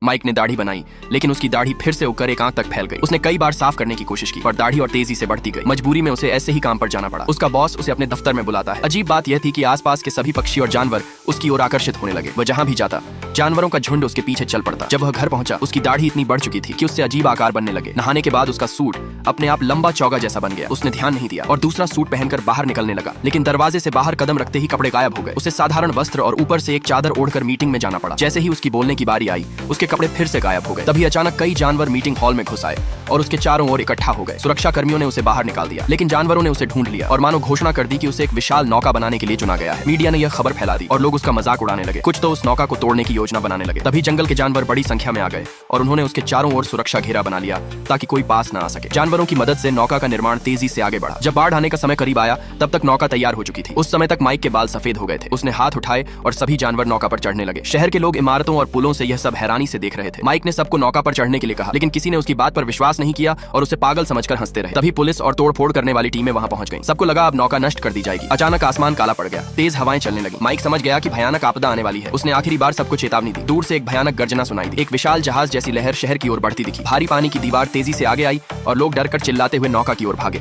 Mic ने दाढ़ी बनाई, लेकिन उसकी दाढ़ी फिर से उगकर एक आंख तक फैल गई। उसने कई बार साफ करने की कोशिश की, पर दाढ़ी और तेजी से बढ़ती गई। मजबूरी में उसे ऐसे ही काम पर जाना पड़ा। उसका बॉस उसे अपने दफ्तर में बुलाता है। अजीब बात यह थी कि आसपास के सभी पक्षी और जानवर उसकी ओर आकर्षित होने लगे। वह जहाँ भी जाता, जानवरों का झुंड उसके पीछे चल पड़ता। जब वह घर पहुंचा, उसकी दाढ़ी इतनी बढ़ चुकी थी कि उससे अजीब आकार बनने लगे। नहाने के बाद उसका सूट अपने आप लंबा चौगा जैसा बन गया। उसने ध्यान नहीं दिया और दूसरा सूट पहनकर बाहर निकलने लगा, लेकिन दरवाजे से बाहर कदम रखते ही कपड़े गायब हो गए। उसे साधारण वस्त्र और ऊपर से एक चादर ओढ़कर मीटिंग में जाना पड़ा। जैसे ही उसकी बोलने की बारी आई, उसके कपड़े फिर से गायब हो गए। तभी अचानक कई जानवर मीटिंग हॉल में घुस आए और उसके चारों ओर इकट्ठा हो गए। सुरक्षा कर्मियों ने उसे बाहर निकाल दिया, लेकिन जानवरों ने उसे ढूंढ लिया और मानो घोषणा कर दी कि उसे एक विशाल नौका बनाने के लिए चुना गया है। मीडिया ने यह खबर फैला दी और लोग उसका मजाक उड़ाने लगे। कुछ तो उस नौका को तोड़ने की योजना बनाने लगे। तभी जंगल के जानवर बड़ी संख्या में आ गए और उन्होंने उसके चारों ओर सुरक्षा घेरा बना लिया ताकि कोई पास न आ सके। जानवरों की मदद से नौका का निर्माण तेजी से आगे बढ़ा। जब बाढ़ आने का समय करीब आया, तब तक नौका तैयार हो चुकी थी। उस समय तक माइक के बाल सफेद हो गए थे। उसने हाथ उठाए और सभी जानवर नौका पर चढ़ने लगे। शहर के लोग इमारतों और पुलों से यह सब हैरानी से देख रहे थे। माइक ने सबको नौका पर चढ़ने के लिए कहा, लेकिन किसी ने उसकी बात पर विश्वास नहीं किया और उसे पागल समझकर हंसते रहे। तभी पुलिस और तोड़फोड़ करने वाली टीमें वहां पहुंच गईं। सबको लगा अब नौका नष्ट कर दी जाएगी। अचानक आसमान काला पड़ गया, तेज हवाएं चलने लगी। माइक समझ गया कि भयानक आपदा आने वाली है। उसने आखिरी बार सबको चेतावनी दी। दूर से एक भयानक गर्जना सुनाई दी। एक विशाल जहाज जैसी लहर शहर की ओर बढ़ती दिखी। भारी पानी की दीवार तेजी से आगे आई और लोग डरकर चिल्लाते हुए नौका की ओर भागे।